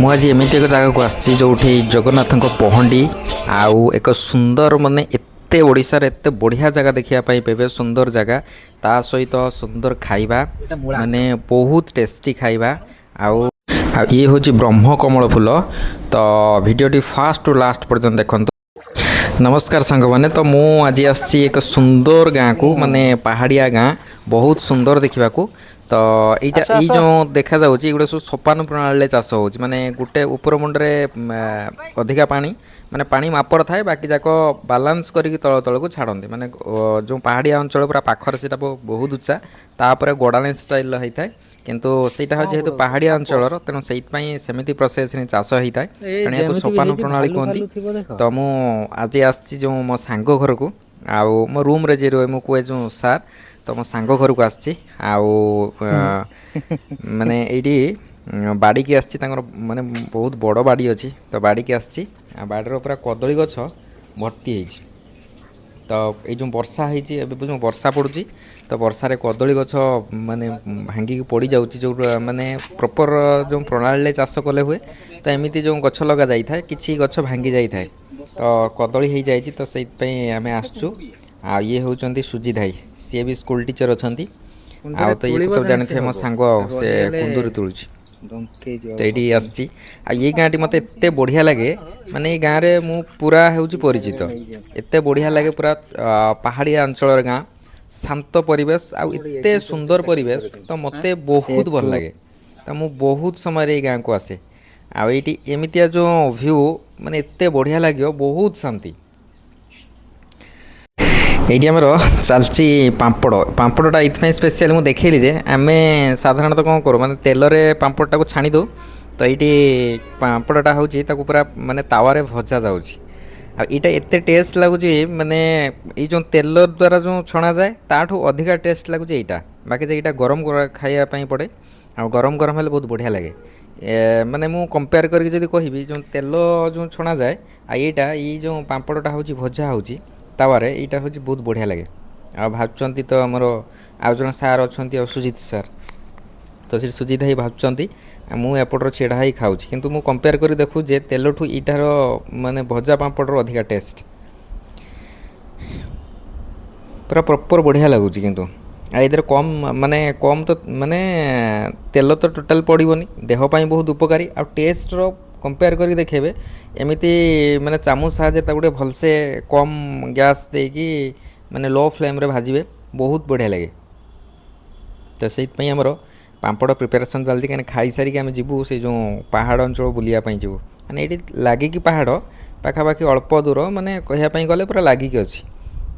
ମୁଁ ଆଜି ଏମିତି ଏକ ଜାଗାକୁ ଆସିଛି ଯେଉଁଠି ଜଗନ୍ନାଥଙ୍କ ପହଣ୍ଡି ଆଉ ଏକ ସୁନ୍ଦର ମାନେ ଏତେ ଓଡ଼ିଶାର ଏତେ ବଢ଼ିଆ ଜାଗା ଦେଖିବା ପାଇଁ ପାଇବେ। ସୁନ୍ଦର ଜାଗା ତା ସହିତ ସୁନ୍ଦର ଖାଇବା ମାନେ ବହୁତ ଟେଷ୍ଟି ଖାଇବା ଆଉ ଆଉ ଇଏ ହେଉଛି ବ୍ରହ୍ମକମଳ ଫୁଲ। ତ ଭିଡ଼ିଓଟି ଫାଷ୍ଟରୁ ଲାଷ୍ଟ ପର୍ଯ୍ୟନ୍ତ ଦେଖନ୍ତୁ। ନମସ୍କାର ସାଙ୍ଗମାନେ, ତ ମୁଁ ଆଜି ଆସିଛି ଏକ ସୁନ୍ଦର ଗାଁକୁ, ମାନେ ପାହାଡ଼ିଆ ଗାଁ, ବହୁତ ସୁନ୍ଦର ଦେଖିବାକୁ। ତ ଏଇଟା ଏଇ ଯେଉଁ ଦେଖାଯାଉଛି ଏଗୁଡ଼ା ସବୁ ସୋପାନ ପ୍ରଣାଳୀରେ ଚାଷ ହେଉଛି। ମାନେ ଗୋଟେ ଉପର ମୁଣ୍ଡରେ ଅଧିକା ପାଣି, ମାନେ ପାଣି ମାପର ଥାଏ, ବାକି ଯାକ ବାଲାନ୍ସ କରିକି ତଳ ତଳକୁ ଛାଡ଼ନ୍ତି। ମାନେ ଯେଉଁ ପାହାଡ଼ିଆ ଅଞ୍ଚଳ ପୁରା ପାଖରେ ସେଇଟା ବହୁତ ଉଚ୍ଚା, ତାପରେ ଗୋଡ଼ାଣି ଷ୍ଟାଇଲର ହେଇଥାଏ। କିନ୍ତୁ ସେଇଟା ହେଉଛି ଯେହେତୁ ପାହାଡ଼ିଆ ଅଞ୍ଚଳର, ତେଣୁ ସେଇଥିପାଇଁ ସେମିତି ପ୍ରୋସେସ୍ରେ ଚାଷ ହେଇଥାଏ, ତେଣୁ ଏହାକୁ ସୋପାନ ପ୍ରଣାଳୀ କୁହନ୍ତି। ତ ମୁଁ ଆଜି ଆସିଛି ଯେଉଁ ମୋ ସାଙ୍ଗ ଘରକୁ, ଆଉ ମୋ ରୁମ୍ରେ ଯିଏ ରୁହେ ମୁଁ କୁହେ ଯେଉଁ ସାର୍, ତ ମୋ ସାଙ୍ଗ ଘରକୁ ଆସିଛି। ଆଉ ମାନେ ଏଇଠି ବାଡ଼ିକି ଆସିଛି, ତାଙ୍କର ମାନେ ବହୁତ ବଡ଼ ବାଡ଼ି ଅଛି, ତ ବାଡ଼ିକି ଆସିଛି। ଆଉ ବାଡ଼ିର ପୁରା କଦଳୀ ଗଛ ଭର୍ତ୍ତି ହେଇଛି। ତ ଏଇ ଯେଉଁ ବର୍ଷା ହେଇଛି, ଏବେ ଯେଉଁ ବର୍ଷା ପଡ଼ୁଛି, ତ ବର୍ଷାରେ କଦଳୀ ଗଛ ମାନେ ଭାଙ୍ଗିକି ପଡ଼ିଯାଉଛି। ଯେଉଁ ମାନେ ପ୍ରପର୍ ଯେଉଁ ପ୍ରଣାଳୀରେ ଚାଷ କଲେ ହୁଏ, ତ ଏମିତି ଯେଉଁ ଗଛ ଲଗା ଯାଇଥାଏ, କିଛି ଗଛ ଭାଙ୍ଗି ଯାଇଥାଏ, ତ କଦଳୀ ହେଇଯାଇଛି। ତ ସେଇଥିପାଇଁ ଆମେ ଆସିଛୁ। ଆଉ ଇଏ ହେଉଛନ୍ତି ସୁଜିତ ଭାଇ, ସିଏ ବି ସ୍କୁଲ ଟିଚର୍ ଅଛନ୍ତି। ଆଉ ତ ଇଏ ତ ଜାଣିଥିବେ ମୋ ସାଙ୍ଗ, ଆଉ ସେ କୁନ୍ଦୁରି ତୋଳୁଛି। ତ ଏଇଠି ଆସିଛି। ଆଉ ଏଇ ଗାଁଟି ମୋତେ ଏତେ ବଢ଼ିଆ ଲାଗେ, ମାନେ ଏଇ ଗାଁରେ ମୁଁ ପୁରା ହେଉଛି ପରିଚିତ। ଏତେ ବଢ଼ିଆ ଲାଗେ, ପୁରା ପାହାଡ଼ିଆ ଅଞ୍ଚଳର ଗାଁ, ଶାନ୍ତ ପରିବେଶ ଆଉ ଏତେ ସୁନ୍ଦର ପରିବେଶ, ତ ମୋତେ ବହୁତ ଭଲ ଲାଗେ। ତ ମୁଁ ବହୁତ ସମୟରେ ଏଇ ଗାଁକୁ ଆସେ। ଆଉ ଏଇଠି ଏମିତିଆ ଯେଉଁ ଭ୍ୟୁ, ମାନେ ଏତେ ବଢ଼ିଆ ଲାଗିବ, ବହୁତ ଶାନ୍ତି। ଏଇଠି ଆମର ଚାଲିଛି ପାମ୍ପଡ଼ଟା ଏଇଥିପାଇଁ ସ୍ପେଶିଆଲ ମୁଁ ଦେଖେଇଲି ଯେ, ଆମେ ସାଧାରଣତଃ କ'ଣ କରୁ, ମାନେ ତେଲରେ ପାମ୍ପଡ଼ଟାକୁ ଛାଣି ଦେଉ। ତ ଏଇଠି ପାମ୍ପଡ଼ଟା ହେଉଛି ତାକୁ ପୁରା ମାନେ ତାୱାରେ ଭଜା ଯାଉଛି। ଆଉ ଏଇଟା ଏତେ ଟେଷ୍ଟ ଲାଗୁଛି, ମାନେ ଏଇ ଯେଉଁ ତେଲ ଦ୍ୱାରା ଯେଉଁ ଛଣାଯାଏ ତାଠୁ ଅଧିକା ଟେଷ୍ଟ ଲାଗୁଛି ଏଇଟା। ବାକି ଯେ ଏଇଟା ଗରମ ଖାଇବା ପାଇଁ ପଡ଼େ, ଆଉ ଗରମ ଗରମ ହେଲେ ବହୁତ ବଢ଼ିଆ ଲାଗେ। ମାନେ ମୁଁ କମ୍ପେୟାର କରିକି ଯଦି କହିବି, ଯେଉଁ ତେଲ ଯେଉଁ ଛଣାଯାଏ ଆଉ ଏଇ ଯେଉଁ ପାମ୍ପଡ଼ଟା ହେଉଛି ଭଜା ହେଉଛି ତାୱାରେ, ଏଇଟା ହେଉଛି ବହୁତ ବଢ଼ିଆ ଲାଗେ। ଆଉ ଭାଜୁଛନ୍ତି ତ ଆମର ଆଉ ଜଣେ ସାର୍ ଅଛନ୍ତି, ଆଉ ସୁଜିତ ସାର୍, ତ ସେଠି ସୁଜିତ ଭାଇ ଭାଜୁଛନ୍ତି, ମୁଁ ଏପଟର ଛିଡ଼ା ହେଇ ଖାଉଛି। କିନ୍ତୁ ମୁଁ କମ୍ପେୟାର କରି ଦେଖୁଛି ଯେ ତେଲଠୁ ଏଇଟାର ମାନେ ଭଜା ପାମ୍ପଡ଼ର ଅଧିକା ଟେଷ୍ଟ, ପୁରା ପ୍ରପର୍ ବଢ଼ିଆ ଲାଗୁଛି। କିନ୍ତୁ ଆଉ ଏଥିରେ କମ୍ ତ ମାନେ ତେଲ ତ ଟୋଟାଲ୍ ପଡ଼ିବନି, ଦେହ ପାଇଁ ବହୁତ ଉପକାରୀ। ଆଉ ଟେଷ୍ଟର କମ୍ପେୟାର କରିକି ଦେଖେଇବେ, ଏମିତି ମାନେ ଚାମଚ ସାହାଯ୍ୟରେ ତାକୁ ଟିକେ ଭଲସେ କମ୍ ଗ୍ୟାସ୍ ଦେଇକି ମାନେ ଲୋ ଫ୍ଲେମ୍ରେ ଭାଜିବେ, ବହୁତ ବଢ଼ିଆ ଲାଗେ। ତ ସେଇଥିପାଇଁ ଆମର ପାମ୍ପଡ଼ ପ୍ରିପାରେସନ୍ ଚାଲିଛି, କାହିଁକିନା ଖାଇସାରିକି ଆମେ ଯିବୁ ସେଇ ଯେଉଁ ପାହାଡ଼ ଅଞ୍ଚଳ ବୁଲିବା ପାଇଁ ଯିବୁ। ମାନେ ଏଇଠି ଲାଗିକି ପାହାଡ଼ ପାଖାପାଖି ଅଳ୍ପ ଦୂର, ମାନେ କହିବା ପାଇଁ ଗଲେ ପୁରା ଲାଗିକି ଅଛି।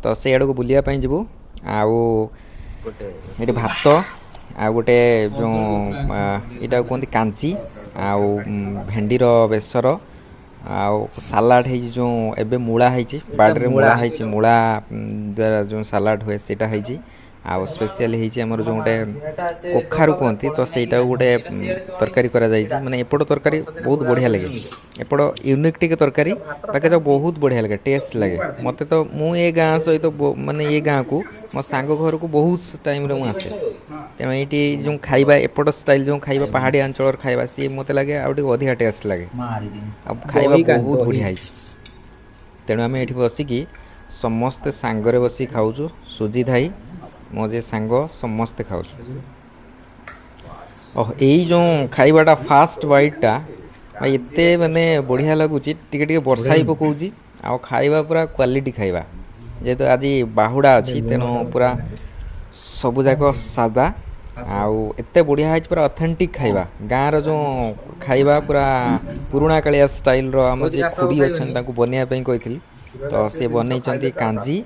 ତ ସେଇଆଡ଼କୁ ବୁଲିବା ପାଇଁ ଯିବୁ। ଆଉ ଏଠି ଭାତ, ଆଉ ଗୋଟେ ଯେଉଁ ଏଇଟାକୁ କୁହନ୍ତି କାଞ୍ଜି, ଆଉ ଭେଣ୍ଡିର ବେସର, ଆଉ ସାଲାଡ଼ ହେଇଛି, ଯେଉଁ ଏବେ ମୂଳା ହେଇଛି, ବାଡ଼ିରେ ମୂଳା ହେଇଛି, ମୂଳା ଦ୍ୱାରା ଯେଉଁ ସାଲାଡ଼ ହୁଏ ସେଇଟା ହେଇଛି। ଆଉ ସ୍ପେଶିଆଲି ହେଇଛି ଆମର ଯେଉଁ ଗୋଟେ କଖାରୁ କୁହନ୍ତି, ତ ସେଇଟାକୁ ଗୋଟେ ତରକାରୀ କରାଯାଇଛି। ମାନେ ଏପଟ ତରକାରୀ ବହୁତ ବଢ଼ିଆ ଲାଗେ, ଏପଟ ୟୁନିକ୍ ଟିକେ ତରକାରୀ, ବାକି ତ ବହୁତ ବଢ଼ିଆ ଲାଗେ, ଟେଷ୍ଟ ଲାଗେ ମୋତେ। ତ ମୁଁ ଏ ଗାଁ ସହିତ ମାନେ ଏ ଗାଁକୁ ମୋ ସାଙ୍ଗ ଘରକୁ ବହୁତ ଟାଇମ୍ରେ ମୁଁ ଆସେ। ତେଣୁ ଏଇଠି ଯେଉଁ ଖାଇବା, ଏପଟ ଷ୍ଟାଇଲ୍ ଯେଉଁ ଖାଇବା, ପାହାଡ଼ିଆ ଅଞ୍ଚଳର ଖାଇବା, ସିଏ ମୋତେ ଲାଗେ ଆଉ ଟିକେ ଅଧିକା ଟେଷ୍ଟ ଲାଗେ। ଆଉ ଖାଇବା ବହୁତ ବଢ଼ିଆ ହେଇଛି। ତେଣୁ ଆମେ ଏଠି ବସିକି ସମସ୍ତେ ସାଙ୍ଗରେ ବସିକି ଖାଉଛୁ। ସୁଜିତ ଭାଇ, ମୋ ଯେ ସାଙ୍ଗ, ସମସ୍ତେ ଖାଉଛୁ। ଏଇ ଯେଉଁ ଖାଇବାଟା ଫାଷ୍ଟ ବାଇଟ୍ଟା ଭାଇ ଏତେ ମାନେ ବଢ଼ିଆ ଲାଗୁଛି। ଟିକେ ଟିକେ ବର୍ଷା ହିଁ ପକାଉଛି, ଆଉ ଖାଇବା ପୁରା କ୍ୱାଲିଟି ଖାଇବା। ଯେହେତୁ ଆଜି ବାହୁଡ଼ା ଅଛି, ତେଣୁ ପୁରା ସବୁଯାକ ସାଦା, ଆଉ ଏତେ ବଢ଼ିଆ ହେଇଛି, ପୁରା ଅଥେଣ୍ଟିକ୍ ଖାଇବା। ଗାଁର ଯେଉଁ ଖାଇବା, ପୁରା ପୁରୁଣା କାଳିଆ ଷ୍ଟାଇଲ୍ର। ଆମର ଯିଏ ଖୁଡ଼ି ଅଛନ୍ତି ତାଙ୍କୁ ବନେଇବା ପାଇଁ କହିଥିଲି, ତ ସେ ବନେଇଛନ୍ତି କାଞ୍ଜି।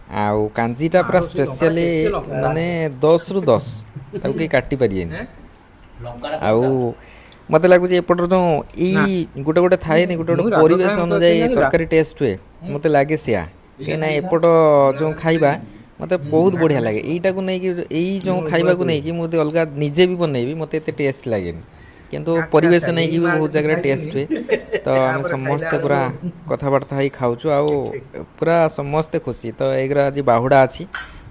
ଆଉ କାଞ୍ଜିଟା ପୁରା ସ୍ପେଶିଆଲି ମାନେ 10ରୁ 10, ତାକୁ କେହି କାଟି ପାରିବେନି। ଆଉ ମୋତେ ଲାଗୁଛି ଏପଟର ଯେଉଁ ଗୋଟେ ଗୋଟେ ଥାଏନି, ଗୋଟେ ଗୋଟେ ପରିବେଶ ଅନୁଯାୟୀ ତରକାରୀ ଟେଷ୍ଟ ହୁଏ, ମୋତେ ଲାଗେ ସେୟା। କାହିଁକିନା ଏପଟ ଯେଉଁ ଖାଇବା ମୋତେ ବହୁତ ବଢ଼ିଆ ଲାଗେ। ଏଇଟାକୁ ନେଇକି, ଏଇ ଯେଉଁ ଖାଇବାକୁ ନେଇକି ମୁଁ ଯଦି ଅଲଗା ନିଜେ ବି ବନେଇବି, ମୋତେ ଏତେ ଟେଷ୍ଟ ଲାଗେନି। କିନ୍ତୁ ପରିବେଶ ନେଇକି ବି ବହୁତ ଜାଗାରେ ଟେଷ୍ଟ ହୁଏ। ତ ଆମେ ସମସ୍ତେ ପୁରା କଥାବାର୍ତ୍ତା ହେଇ ଖାଉଛୁ, ଆଉ ପୁରା ସମସ୍ତେ ଖୁସି। ତ ଏଇଗୁରା ଆଜି ବାହୁଡ଼ା ଅଛି,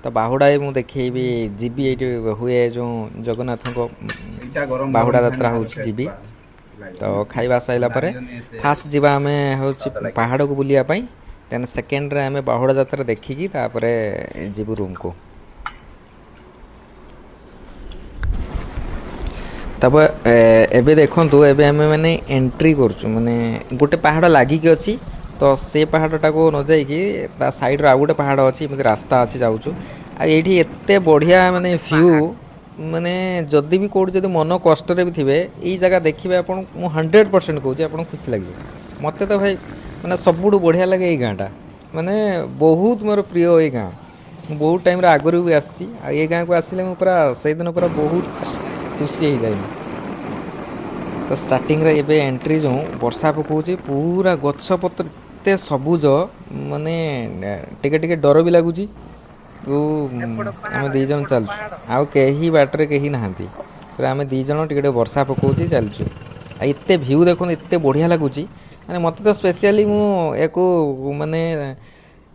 ତ ବାହୁଡ଼ା ମୁଁ ଦେଖେଇବି, ଯିବି। ଏଇଠି ହୁଏ ଯେଉଁ ଜଗନ୍ନାଥଙ୍କ ବାହୁଡ଼ା ଯାତ୍ରା ହେଉଛି, ଯିବି। ତ ଖାଇବା ସାରିଲା ପରେ ଫାଷ୍ଟ ଯିବା ଆମେ ହେଉଛି ପାହାଡ଼କୁ ବୁଲିବା ପାଇଁ। ଦେନ୍ ସେକେଣ୍ଡରେ ଆମେ ବାହୁଡ଼ା ଯାତ୍ରା ଦେଖିକି ତାପରେ ଯିବୁ ରୁମ୍କୁ। ତାପରେ ଏବେ ଦେଖନ୍ତୁ ଏବେ ଆମେ ମାନେ ଏଣ୍ଟ୍ରି କରୁଛୁ, ମାନେ ଗୋଟେ ପାହାଡ଼ ଲାଗିକି ଅଛି। ତ ସେ ପାହାଡ଼ଟାକୁ ନ ଯାଇକି ତା ସାଇଡ଼୍ରେ ଆଉ ଗୋଟେ ପାହାଡ଼ ଅଛି, ଏମିତି ରାସ୍ତା ଅଛି ଯାଉଛୁ। ଆଉ ଏଇଠି ଏତେ ବଢ଼ିଆ ମାନେ ଭ୍ୟୁ, ମାନେ ଯଦି ବି କେଉଁଠି ଯଦି ମନ କଷ୍ଟରେ ବି ଥିବେ ଏଇ ଜାଗା ଦେଖିବେ ଆପଣ, ମୁଁ 100% କହୁଛି ଆପଣଙ୍କୁ ଖୁସି ଲାଗିବ। ମୋତେ ତ ଭାଇ ମାନେ ସବୁଠୁ ବଢ଼ିଆ ଲାଗେ ଏଇ ଗାଁଟା, ମାନେ ବହୁତ ମୋର ପ୍ରିୟ ଏଇ ଗାଁ। ମୁଁ ବହୁତ ଟାଇମ୍ରେ ଆଗରୁ ବି ଆସିଛି, ଆଉ ଏ ଗାଁକୁ ଆସିଲେ ମୁଁ ପୁରା ସେଇଦିନ ପୁରା ବହୁତ ଖୁସି ହେଇଯାଏ। ତ ଷ୍ଟାର୍ଟିଂରେ ଏବେ ଏଣ୍ଟ୍ରି ଯେଉଁ ବର୍ଷା ପକାଉଛି, ପୁରା ଗଛପତ୍ର ଏତେ ସବୁଜ, ମାନେ ଟିକେ ଟିକେ ଡର ବି ଲାଗୁଛି। ଆମେ 2 ଜଣ ଚାଲୁଛୁ, ଆଉ କେହି ବାଟରେ କେହି ନାହାନ୍ତି। ପୁରା ଆମେ 2 ଜଣ, ଟିକେ ଟିକେ ବର୍ଷା ପକାଉଛି ଚାଲିଛୁ। ଆଉ ଏତେ ଭ୍ୟୁ ଦେଖନ୍ତୁ, ଏତେ ବଢ଼ିଆ ଲାଗୁଛି। ମାନେ ମୋତେ ତ ସ୍ପେସିଆଲି ମୁଁ ୟାକୁ ମାନେ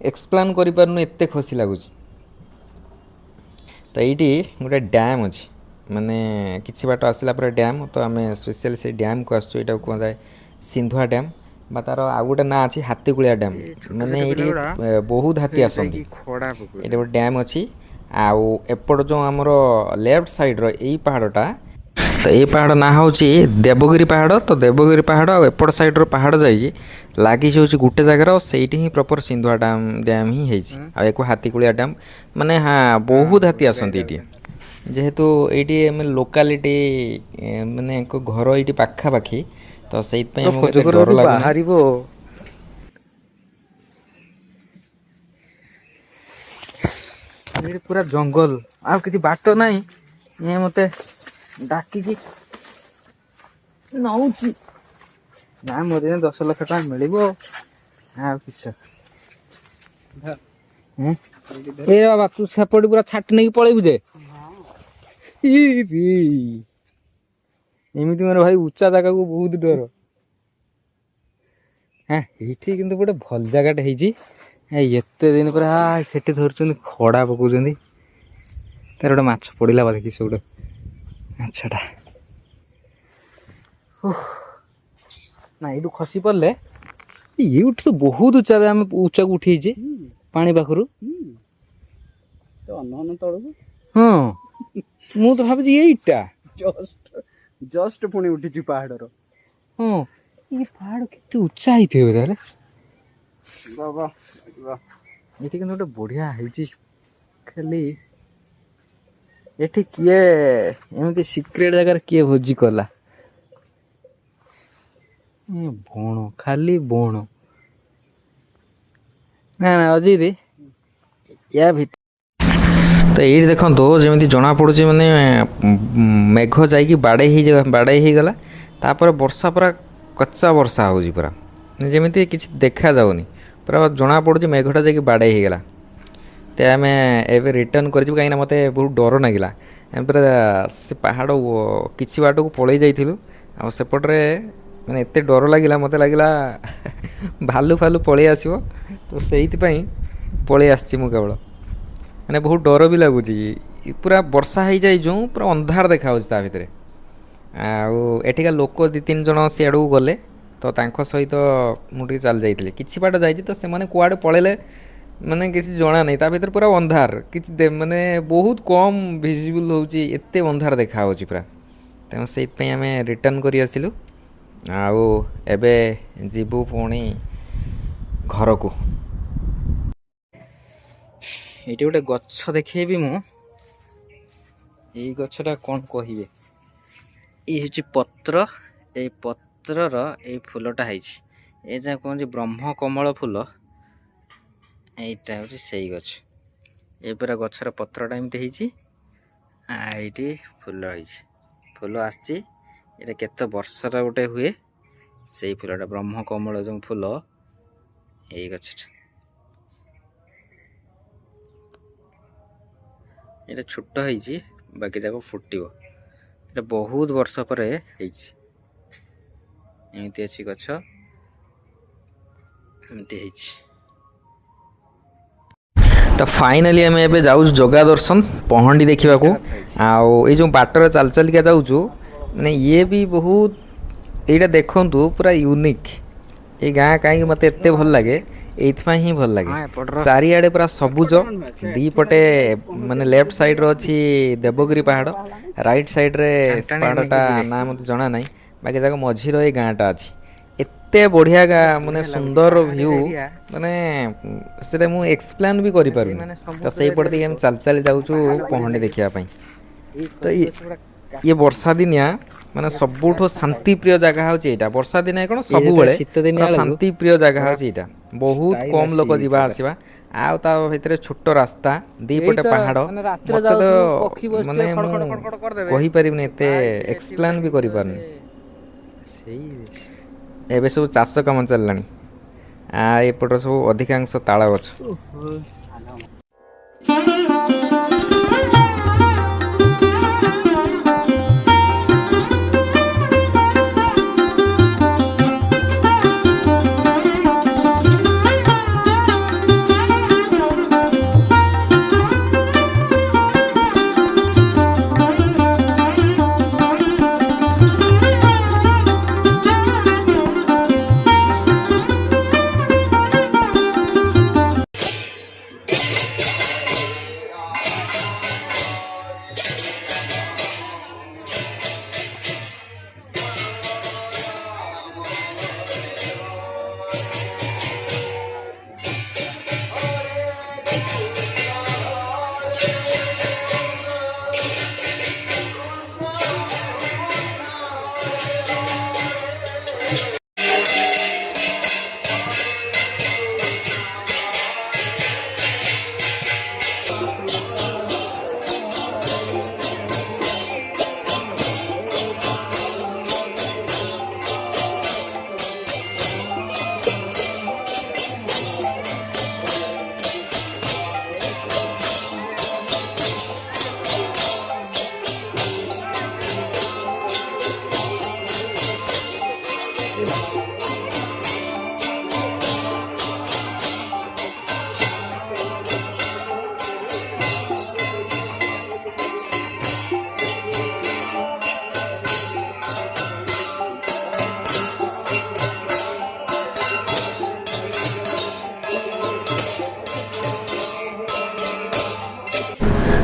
ଏକ୍ସପ୍ଲେନ୍ କରିପାରୁନି, ଏତେ ଖୁସି ଲାଗୁଛି। ତ ଏଇଠି ଗୋଟେ ଡ୍ୟାମ୍ ଅଛି, ମାନେ କିଛି ବାଟ ଆସିଲା ପରେ ଡ୍ୟାମ୍। ତ ଆମେ ସ୍ପେସିଆଲି ସେ ଡ୍ୟାମ୍କୁ ଆସିଛୁ। ଏଇଟାକୁ କୁହାଯାଏ ସିନ୍ଧୁଆ ଡ୍ୟାମ୍, ବା ତା'ର ଆଉ ଗୋଟେ ନାଁ ଅଛି ହାତୀଗୁଳିଆ ଡ୍ୟାମ୍। ମାନେ ଏଇଠି ବହୁତ ହାତୀ ଆସନ୍ତି। ଏଇଠି ଗୋଟେ ଡ୍ୟାମ୍ ଅଛି। ଆଉ ଏପଟ ଯେଉଁ ଆମର ଲେଫ୍ଟ ସାଇଡ଼୍ର ଏଇ ପାହାଡ଼ଟା, ତ ଏଇ ପାହାଡ଼ ନାଁ ହେଉଛି ଦେବଗିରି ପାହାଡ଼। ତ ଦେବଗିରି ପାହାଡ଼ ଆଉ ଏପଟ ସାଇଡ଼୍ର ପାହାଡ଼ ଯାଇକି ଲାଗିଛି ହେଉଛି ଗୋଟେ ଜାଗାର, ସେଇଠି ହିଁ ପ୍ରପର୍ ସିନ୍ଧୁଆ ଡ୍ୟାମ୍ ହିଁ ହେଇଛି। ଆଉ ୟାକୁ ହାତୀଗୁଳିଆ ଡ୍ୟାମ୍, ମାନେ ବହୁତ ହାତୀ ଆସନ୍ତି ଏଇଠି। ଯେହେତୁ ଏଇଠି ଆମେ ଲୋକାଲିଟି, ମାନେ ଘର ଏଇଠି ପାଖାପାଖି, ତ ସେଇଥିପାଇଁ ଆମକୁ ଏତେ ଡର ଲାଗୁନି। ଏଇଠି ପୁରା ଜଙ୍ଗଲ, ଆଉ କିଛି ବାଟ ନାହିଁ। ଇଏ ମୋତେ ଡାକିକି ନଉଛି ନା, ମୋର 10 ଲକ୍ଷ ଟଙ୍କା ମିଳିବ ଆଉ କିସ। ଏ ବାବା ତୁ ସେପଟେ ପୁରା ଛାଟି ନେଇକି ପଳେଇବୁ ଯେ, ଏମିତି ମୋର ଭାଇ ଉଚ୍ଚା ଜାଗାକୁ ବହୁତ ଡର। ଏଇଠି କିନ୍ତୁ ଗୋଟେ ଭଲ ଜାଗାଟା ହେଇଛି। ଏତେ ଦିନ ପରେ ସେଠି ଧରୁଛନ୍ତି, ଖଡ଼ା ପକାଉଛନ୍ତି। ତାର ଗୋଟେ ମାଛ ପଡ଼ିଲା ବା ଦେଖିଛି, ଗୋଟେ ମାଛଟା। ନା ଏଇଠୁ ଖସି ପଡ଼ିଲେ, ଏଇଠୁ ତ ବହୁତ ଉଚ୍ଚା, ଆମେ ଉଚ୍ଚାକୁ ଉଠିଯାଇଛି ପାଣି ପାଖରୁ। ତଳକୁ ହଁ, ମୁଁ ତ ଭାବୁଛି ଏଇଟା ଜଷ୍ଟ ପୁଣି ଉଠିଛି ପାହାଡ଼ର। ହଁ, ଏଇ ପାହାଡ଼ କେତେ ଉଚ୍ଚା ହେଇଥିବ ତାହେଲେ। ଏଠି କିନ୍ତୁ ଗୋଟେ ବଢ଼ିଆ ହେଇଛି। ଖାଲି ଏଠି କିଏ ଏମିତି ସିକ୍ରେଟ ଜାଗାରେ କିଏ ଭୋଜି କଲା? ବଣ, ଖାଲି ବଣ। ନା ଅଜିତ, ୟା ଭିତରେ ତ ଏଇଠି ଦେଖନ୍ତୁ, ଯେମିତି ଜଣାପଡ଼ୁଛି ମାନେ ମେଘ ଯାଇକି ବାଡ଼େଇ ହେଇଗଲା। ତାପରେ ବର୍ଷା, ପୁରା କଚା ବର୍ଷା ହେଉଛି, ପୁରା ଯେମିତି କିଛି ଦେଖାଯାଉନି। ପୁରା ଜଣାପଡ଼ୁଛି ମେଘଟା ଯାଇକି ବାଡ଼େଇ ହେଇଗଲା। ତ ଆମେ ଏବେ ରିଟର୍ଣ୍ଣ କରିଯିବୁ, କାହିଁକିନା ମୋତେ ବହୁତ ଡର ଲାଗିଲା। ଆମେ ପୁରା ସେ ପାହାଡ଼ କିଛି ବାଟକୁ ପଳେଇ ଯାଇଥିଲୁ, ଆଉ ସେପଟରେ ମାନେ ଏତେ ଡର ଲାଗିଲା, ମୋତେ ଲାଗିଲା ଭାଲୁ ପଳେଇ ଆସିବ। ତ ସେଇଥିପାଇଁ ପଳେଇ ଆସିଛି ମୁଁ କେବଳ। ମାନେ ବହୁତ ଡର ବି ଲାଗୁଛି, ପୁରା ବର୍ଷା ହେଇଯାଇ ଯେଉଁ ପୁରା ଅନ୍ଧାର ଦେଖାହେଉଛି ତା ଭିତରେ। ଆଉ ଏଠିକା ଲୋକ 2-3 ଜଣ ସିଆଡ଼କୁ ଗଲେ, ତ ତାଙ୍କ ସହିତ ମୁଁ ଟିକେ ଚାଲି ଯାଇଥିଲି। କିଛି ବାଟ ଯାଇଛି, ତ ସେମାନେ କୁଆଡ଼େ ପଳେଇଲେ ମାନେ କିଛି ଜଣା ନାହିଁ। ତା ଭିତରେ ପୁରା ଅନ୍ଧାର, କିଛି ମାନେ ବହୁତ କମ୍ ଭିଜିବୁଲ୍ ହେଉଛି, ଏତେ ଅନ୍ଧାର ଦେଖାହେଉଛି ପୁରା। ତେଣୁ ସେଇଥିପାଇଁ ଆମେ ରିଟର୍ଣ୍ଣ କରି ଆସିଲୁ। ଆଉ ଏବେ ଯିବୁ ପୁଣି ଘରକୁ। ଏଇଠି ଗୋଟେ ଗଛ ଦେଖେଇବି ମୁଁ। ଏଇ ଗଛଟା କ'ଣ କହିବେ, ଏଇ ହେଉଛି ପତ୍ର। ଏଇ ପତ୍ରର ଏଇ ଫୁଲଟା ହେଇଛି, ଏ ଯାହା କୁହନ୍ତି ବ୍ରହ୍ମ କମଳ ଫୁଲ। ଏଇଟା ହେଉଛି ସେଇ ଗଛ। ଏ ପୁରା ଗଛର ପତ୍ରଟା ଏମିତି ହେଇଛି, ଏଇଠି ଫୁଲ ହେଇଛି, ଫୁଲ ଆସିଛି। ଏଇଟା କେତେ ବର୍ଷର ଗୋଟେ ହୁଏ, ସେଇ ଫୁଲଟା ବ୍ରହ୍ମ କମଳ ଯେଉଁ ଫୁଲ, ଏଇ ଗଛଟା। ଏଇଟା ଛୋଟ ହେଇଛି, ବାକି ଯାକ ଫୁଟିବ। ଏଇଟା ବହୁତ ବର୍ଷ ପରେ ହେଇଛି। ଏମିତି ଅଛି ଗଛ, ଏମିତି ହେଇଛି। ତ ଫାଇନାଲି ଆମେ ଏବେ ଯାଉଛୁ ଜଗା ଦର୍ଶନ, ପହଣ୍ଡି ଦେଖିବାକୁ। ଆଉ ଏଇ ଯେଉଁ ବାଟରେ ଚାଲି ଚାଲିକା ଯାଉଛୁ, ମାନେ ଇଏ ବି ବହୁତ ଏଇଟା ଦେଖନ୍ତୁ ପୁରା ୟୁନିକ୍। ଏଇ ଗାଁ କାହିଁକି ମୋତେ ଏତେ ଭଲ ଲାଗେ ଏଇଥିପାଇଁ ହିଁ ଭଲ ଲାଗେ। ଚାରିଆଡ଼େ ପୁରା ସବୁଜ, ଦିପଟେ ମାନେ ଲେଫ୍ଟ ସାଇଡ଼୍ରେ ଅଛି ଦେବଗିରି ପାହାଡ଼, ରାଇଟ୍ ସାଇଡ଼୍ରେ ପାହାଡ଼ଟା ନା ମୋତେ ଜଣା ନାହିଁ, ବାକି ତାଙ୍କ ମଝିରେ ଏଇ ଗାଁଟା ଅଛି। ଏତେ ବଢ଼ିଆ ଗାଁ ମାନେ ସୁନ୍ଦର ଭ୍ୟୁ, ମାନେ ସେଟା ମୁଁ ଏକ୍ସପ୍ଲେନ୍ ବି କରିପାରୁନି। ତ ସେଇପଟେ ଦେଇକି ଆମେ ଚାଲି ଚାଲି ଯାଉଛୁ ପହଣ୍ଡି ଦେଖିବା ପାଇଁ। ତ ଇଏ ବର୍ଷା ଦିନିଆ ମାନେ ସବୁଠୁ ଶାନ୍ତିପ୍ରିୟ ଜାଗା ହେଉଛି ଏଇଟା। ବର୍ଷା ଦିନେ କ'ଣ ସବୁବେଳେ ପୁରା ଶାନ୍ତିପ୍ରିୟ ଜାଗା ହେଉଛି ଏଇଟା। ବହୁତ କମ୍ ଲୋକ ଯିବା ଆସିବା, ଆଉ ତା ଭିତରେ ଛୋଟ ରାସ୍ତା, ଦିପଟେ ପାହାଡ଼। ମୋତେ ତ ମାନେ ମୁଁ କହିପାରିବିନି, ଏତେ ଏକ୍ସପ୍ଲେନ୍ ବି କରିପାରୁନି। ଏବେ ସବୁ ଚାଷ କାମ ଚାଲିଲାଣି, ଏପଟ ସବୁ ଅଧିକାଂଶ ତାଳ ଗଛ।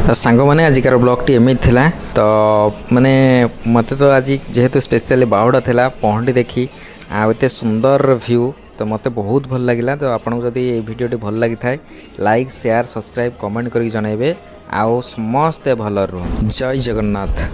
ତ ସାଙ୍ଗମାନେ ଆଜିକାର ବ୍ଲଗ୍ଟି ଏମିତି ଥିଲା। ତ ମାନେ ମୋତେ ତ ଆଜି ଯେହେତୁ ସ୍ପେଶିଆଲି ବାହୁଡ଼ା ଥିଲା, ପହଣ୍ଡି ଦେଖି ଆଉ ଏତେ ସୁନ୍ଦର ଭ୍ୟୁ, ତ ମୋତେ ବହୁତ ଭଲ ଲାଗିଲା। ତ ଆପଣଙ୍କୁ ଯଦି এই ଭିଡ଼ିଓଟି ଭଲ ଲାଗିଥାଏ, ଲାଇକ୍, ସେୟାର, ସବସ୍କ୍ରାଇବ୍, କମେଣ୍ଟ କରିକି ଜଣାଇବେ। ଆଉ ସମସ୍ତେ ଭଲ ରୁହନ୍ତୁ। ଜୟ ଜଗନ୍ନାଥ।